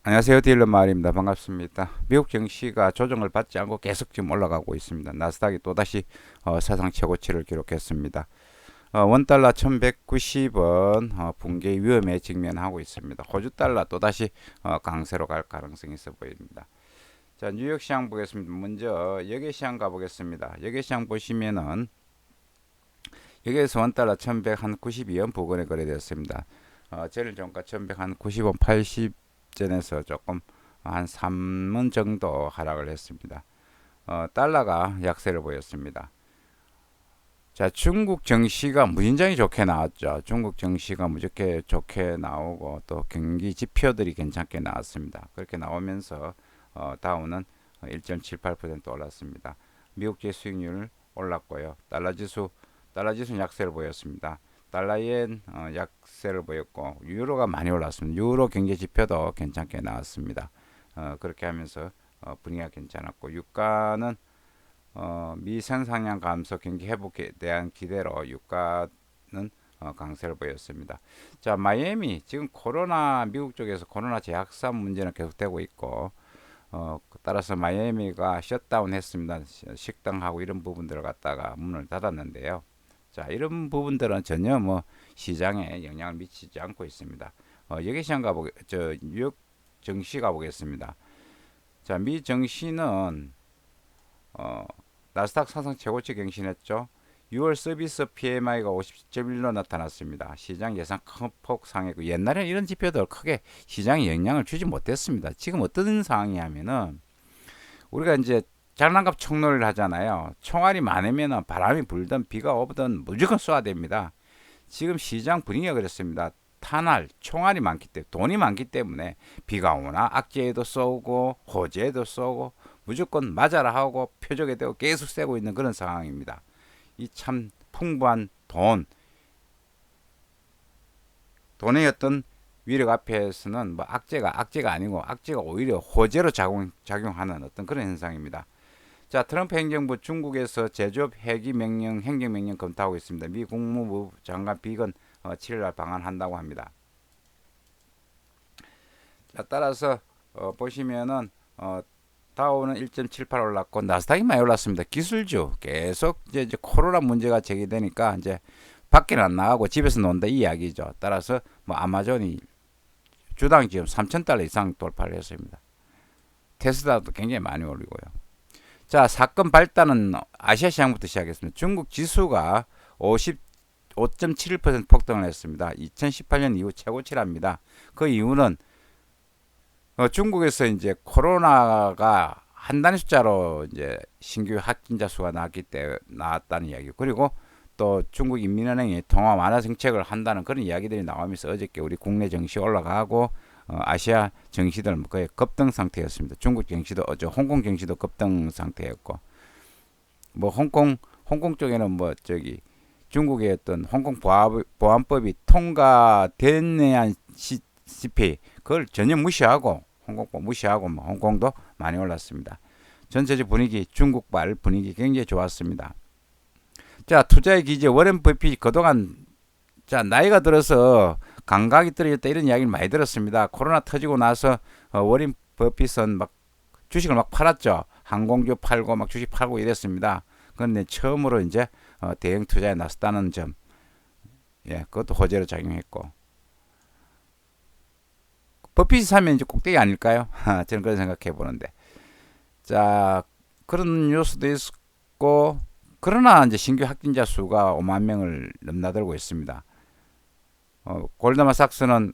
안녕하세요. 딜러 마을입니다. 반갑습니다. 미국 증시가 조정을 받지 않고 계속 지금 올라가고 있습니다. 나스닥이 또다시 사상 최고치를 기록했습니다. 원달러 1190원 붕괴 위험에 직면하고 있습니다. 호주 달러 또다시 강세로 갈 가능성이 있어 보입니다. 자, 뉴욕 시장 보겠습니다. 먼저 여객 시장 가보겠습니다. 여객 시장 보시면은 여기에서 원달러 1192원 부근에 거래되었습니다. 제일 종가 1190원 80전에서 조금 한 3원 정도 하락을 했습니다. 달러가 약세를 보였습니다. 자, 중국 증시가 무진장이 좋게 나왔죠. 중국 증시가 무지하게 좋게 나오고 또 경기 지표들이 괜찮게 나왔습니다. 그렇게 나오면서 다우는 1.78% 올랐습니다. 미국제 수익률 올랐고요. 달러지수는 약세를 보였습니다. 달러엔 약세를 보였고 유로가 많이 올랐습니다. 유로 경제 지표도 괜찮게 나왔습니다. 그렇게 하면서 분위기가 괜찮았고 유가는 미생 상향 감소 경기 회복에 대한 기대로 유가는 강세를 보였습니다. 자, 마이애미 지금 미국 쪽에서 코로나 재확산 문제는 계속되고 있고 따라서 마이애미가 셧다운 했습니다. 식당하고 이런 부분들을 갖다가 문을 닫았는데요. 자, 이런 부분들은 전혀 뭐 시장에 영향을 미치지 않고 있습니다. 여기 시장 뉴욕 증시 가보겠습니다. 자, 미 증시는 나스닥 사상 최고치 경신했죠. 6월 서비스 PMI가 50.1로 나타났습니다. 시장 예상 큰 폭 상했고 옛날에는 이런 지표들 크게 시장에 영향을 주지 못했습니다. 지금 어떤 상황이냐면은 우리가 이제 장난감 총놀이를 하잖아요. 총알이 많으면 바람이 불든 비가 오든 무조건 쏘아야 됩니다. 지금 시장 분위기가 그렇습니다. 탄알, 총알이 많기 때문에 돈이 많기 때문에 비가 오나 악재에도 쏘고 호재에도 쏘고 무조건 맞아라 하고 표적에 대고 계속 쐬고 있는 그런 상황입니다. 이 참 풍부한 돈의 어떤 위력 앞에서는 뭐 악재가 아니고 악재가 오히려 호재로 작용하는 어떤 그런 현상입니다. 자, 트럼프 행정부 중국에서 제조업 해기 명령 행정명령 검토하고 있습니다. 미 국무부 장관 비건 7일날 방한한다고 합니다. 자, 따라서 보시면은 다우는 1.78 올랐고 나스닥이 많이 올랐습니다. 기술주 계속 이제 코로나 문제가 제기되니까 이제 밖에는 안 나가고 집에서 논다 이 이야기죠. 따라서 뭐 아마존이 주당 지금 3,000달러 이상 돌파를 했습니다. 테슬라도 굉장히 많이 올리고요. 자, 사건 발단은 아시아 시장부터 시작했습니다. 중국 지수가 55.71% 폭등을 했습니다. 2018년 이후 최고치랍니다. 그 이유는 중국에서 이제 코로나가 한 단위 숫자로 이제 신규 확진자 수가 나왔다는 이야기. 그리고 또 중국 인민은행이 통화 완화 정책을 한다는 그런 이야기들이 나오면서 어저께 우리 국내 증시 올라가고 아시아 증시들은 거의 급등 상태였습니다. 중국 증시도 홍콩 증시도 급등 상태였고 뭐 홍콩 쪽에는 뭐 중국의 어떤 홍콩 보안법이 통과됐냐 시피 그걸 전혀 무시하고 홍콩법 무시하고 뭐 홍콩도 많이 올랐습니다. 전체적 분위기 중국발 분위기 굉장히 좋았습니다. 자, 투자의 기재 워렌 버핏이 그동안 나이가 들어서 감각이 떨어졌다 이런 이야기를 많이 들었습니다. 코로나 터지고 나서 워렌 버핏은 막 주식을 막 팔았죠. 항공주 팔고 막 주식 팔고 이랬습니다. 그런데 처음으로 이제 대형 투자에 나섰다는 점, 예, 그것도 호재로 작용했고 버핏이 사면 이제 꼭대기 아닐까요? 저는 그런 생각해 보는데. 자, 그런 요소도 있고, 그러나 이제 신규 확진자 수가 5만 명을 넘나들고 있습니다. 골드만삭스는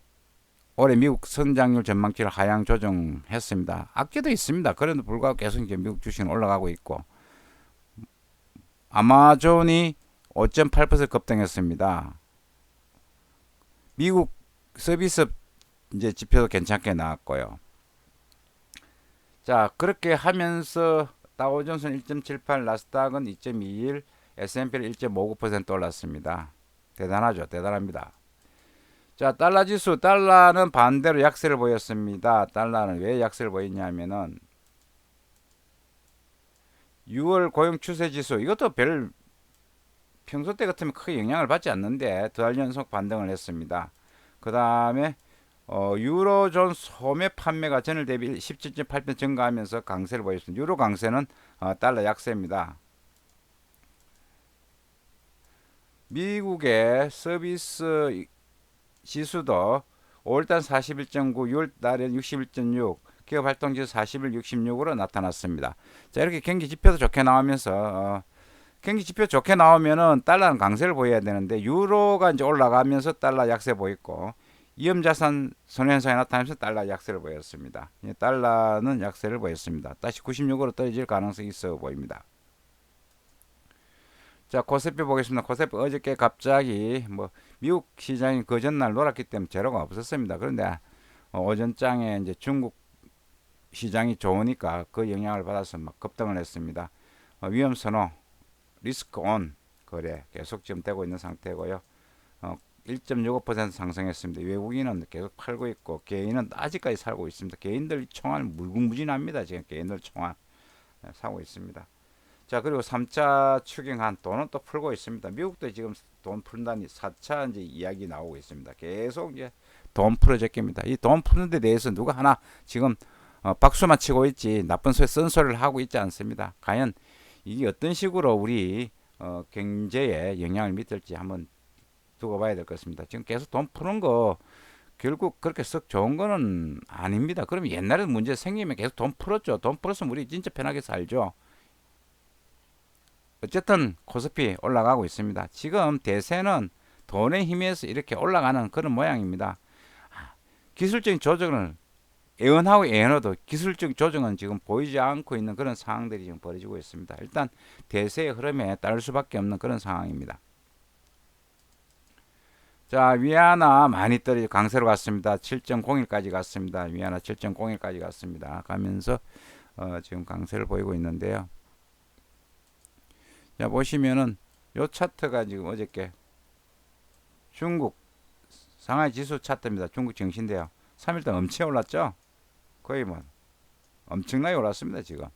올해 미국 성장률 전망치를 하향 조정했습니다. 악재도 있습니다. 그래도 불구하고 계속 이제 미국 주식은 올라가고 있고, 아마존이 5.8% 급등했습니다. 미국 서비스 이제 지표도 괜찮게 나왔고요. 자, 그렇게 하면서 다우존스는 1.78, 나스닥은 2.21, S&P는 1.59% 올랐습니다. 대단하죠. 대단합니다. 자, 달러 지수, 달러는 반대로 약세를 보였습니다. 달러는 왜 약세를 보였냐면은 6월 고용 추세 지수, 이것도 평소 때 같으면 크게 영향을 받지 않는데 두 달 연속 반등을 했습니다. 그 다음에 유로존 소매 판매가 전일 대비 17.8% 증가하면서 강세를 보였습니다. 유로 강세는 달러 약세입니다. 미국의 서비스 지수도 5월달 41.9, 6월달엔 61.6, 기업활동지수 40일 66으로 나타났습니다. 자, 이렇게 경기 지표도 좋게 나오면서 경기 지표 좋게 나오면은 달러는 강세를 보여야 되는데 유로가 이제 올라가면서 달러 약세 보였고 위험자산 손해현상이 나타나면서 달러 약세를 보였습니다. 달러는 약세를 보였습니다. 다시 96으로 떨어질 가능성이 있어 보입니다. 자, 코스피 보겠습니다. 코스피 어저께 갑자기 미국 시장이 그 전날 놀았기 때문에 재료가 없었습니다. 그런데 오전장에 이제 중국 시장이 좋으니까 그 영향을 받아서 막 급등을 했습니다. 위험 선호, 리스크 온 거래 계속 지금 되고 있는 상태고요. 1.65% 상승했습니다. 외국인은 계속 팔고 있고 개인은 아직까지 살고 있습니다. 개인들 총알 무궁무진합니다. 지금 개인들 총알 사고 있습니다. 자, 그리고 3차 추경안 돈은 또 풀고 있습니다. 미국도 지금 돈 푼다니 4차 이제 이야기 나오고 있습니다. 계속 이제 돈 풀어제깁니다. 이 돈 푸는 데 대해서 누가 하나 지금 박수만 치고 있지 나쁜 소리 쓴소리를 하고 있지 않습니다. 과연 이게 어떤 식으로 우리 경제에 영향을 미칠지 한번 두고 봐야 될 것 같습니다. 지금 계속 돈 푸는 거 결국 그렇게 썩 좋은 거는 아닙니다. 그럼 옛날에 문제 생기면 계속 돈 풀었죠. 돈 풀었으면 우리 진짜 편하게 살죠. 어쨌든 코스피 올라가고 있습니다. 지금 대세는 돈의 힘에서 이렇게 올라가는 그런 모양입니다. 기술적인 조정을 예언하고 예언해도 기술적 조정은 지금 보이지 않고 있는 그런 상황들이 지금 벌어지고 있습니다. 일단 대세의 흐름에 따를 수밖에 없는 그런 상황입니다. 자, 위안화 많이 떨어져 강세로 갔습니다. 7.01까지 갔습니다. 위안화 7.01까지 갔습니다. 가면서 지금 강세를 보이고 있는데요. 자, 보시면은 요 차트가 지금 어저께 중국 상하이 지수 차트입니다. 중국 증시인데요. 3일 동안 엄청 올랐죠? 거의 엄청나게 올랐습니다. 지금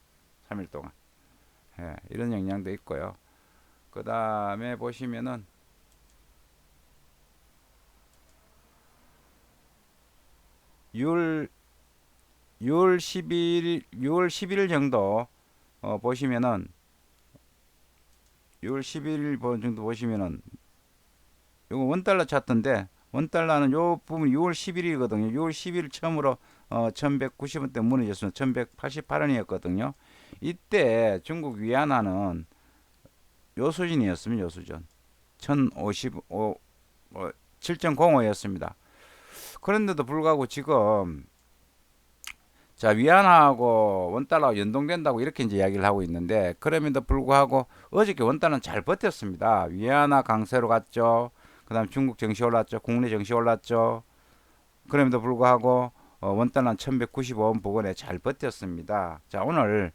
3일 동안. 예, 이런 영향도 있고요. 그 다음에 보시면은 6월 11일 정도 보시면은 6월 11일 정도 보시면은 요거 원달러 차트인데 원달러는 요 부분 6월 11일이거든요. 6월 10일 처음으로 1190원대 무너졌습니다. 1188원이었거든요. 이때 중국 위안화는 요 수준이었습니다. 요 수준. 1055 7.05였습니다. 그런데도 불구하고 지금 자, 위안화하고 원달러가 연동된다고 이렇게 이제 이야기를 하고 있는데 그럼에도 불구하고 어저께 원달러는 잘 버텼습니다. 위안화 강세로 갔죠. 그 다음 중국 증시 올랐죠. 국내 증시 올랐죠. 그럼에도 불구하고 원달러는 1195원 부근에 잘 버텼습니다. 자, 오늘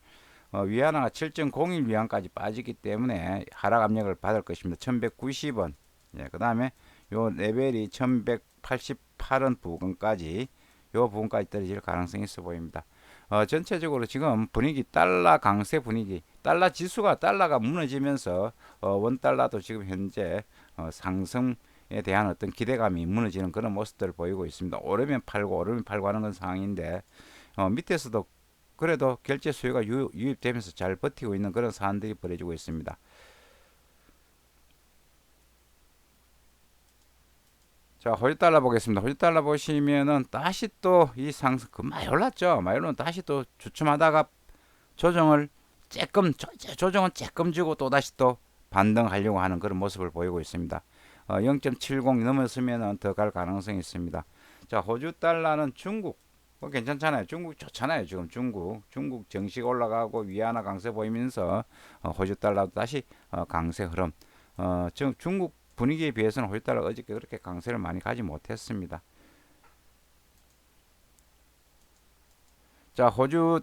위안화가 7.01 위안까지 빠지기 때문에 하락 압력을 받을 것입니다. 1190원. 예, 그 다음에 요 레벨이 1188원 부근까지 요 부분까지 떨어질 가능성이 있어 보입니다. 전체적으로 지금 분위기 달러 강세 분위기 달러 지수가 달러가 무너지면서 원달러도 지금 현재 상승에 대한 어떤 기대감이 무너지는 그런 모습들을 보이고 있습니다. 오르면 팔고 하는 건 상황인데 밑에서도 그래도 결제 수요가 유입되면서 잘 버티고 있는 그런 사안들이 벌어지고 있습니다. 자, 호주달러 보겠습니다. 호주달러 보시면은 다시 또 이 상승 많이 올랐죠. 많이 올라면 다시 또 주춤하다가 조정은 조금 주고 또 다시 또 반등하려고 하는 그런 모습을 보이고 있습니다. 0.70 넘었으면 더 갈 가능성이 있습니다. 자, 호주 달러는 중국 괜찮잖아요. 중국 좋잖아요. 지금 중국 정식 올라가고 위안화 강세 보이면서 호주 달러도 다시 강세 흐름. 지금 중국 분위기에 비해서는 호주 달러 어저께 그렇게 강세를 많이 가지 못했습니다. 자, 호주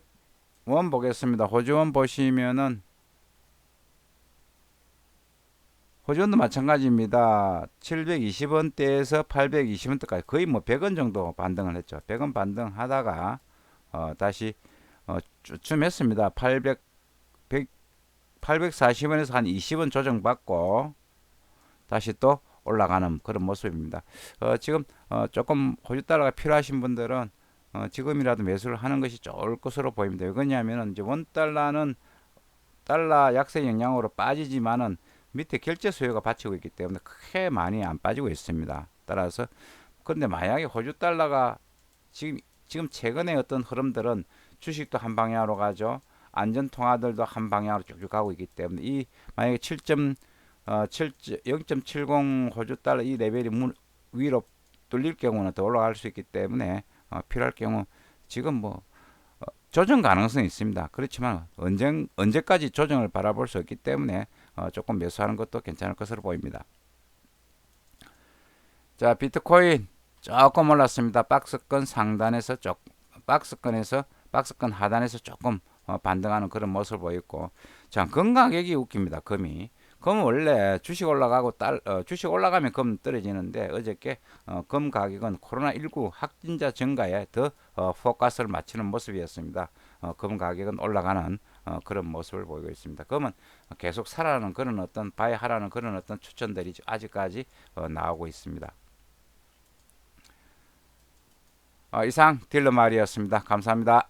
원 보겠습니다. 호주 원 보시면은 호주원도 마찬가지입니다. 720원대에서 820원대까지 거의 100원 정도 반등을 했죠. 100원 반등하다가 다시 주춤했습니다. 840원에서 한 20원 조정받고 다시 또 올라가는 그런 모습입니다. 지금 조금 호주 달러가 필요하신 분들은 지금이라도 매수를 하는 것이 좋을 것으로 보입니다. 왜냐하면 이제 원 달러는 달러 약세 영향으로 빠지지만은 밑에 결제 수요가 받치고 있기 때문에 크게 많이 안 빠지고 있습니다. 따라서 그런데 만약에 호주 달러가 지금 최근에 어떤 흐름들은 주식도 한 방향으로 가죠. 안전 통화들도 한 방향으로 쭉쭉 가고 있기 때문에 이 만약에 0.70 호주 달러 이 레벨이 위로 뚫릴 경우는 더 올라갈 수 있기 때문에 필요할 경우 지금 뭐 조정 가능성이 있습니다. 그렇지만 언제까지 조정을 바라볼 수 없기 때문에 조금 매수하는 것도 괜찮을 것으로 보입니다. 자, 비트코인 조금 올랐습니다. 박스권 상단에서 박스권 하단에서 조금 반등하는 그런 모습을 보였고, 자, 금 가격이 웃깁니다. 금은 원래 주식 올라가고 주식 올라가면 금 떨어지는데 어저께 금 가격은 코로나19 확진자 증가에 더 포커스를 맞추는 모습이었습니다. 금 가격은 올라가는 그런 모습을 보이고 있습니다. 금은 계속 사라는 그런 어떤 바이하라는 그런 어떤 추천들이 아직까지 나오고 있습니다. 이상 딜러 말이었습니다. 감사합니다.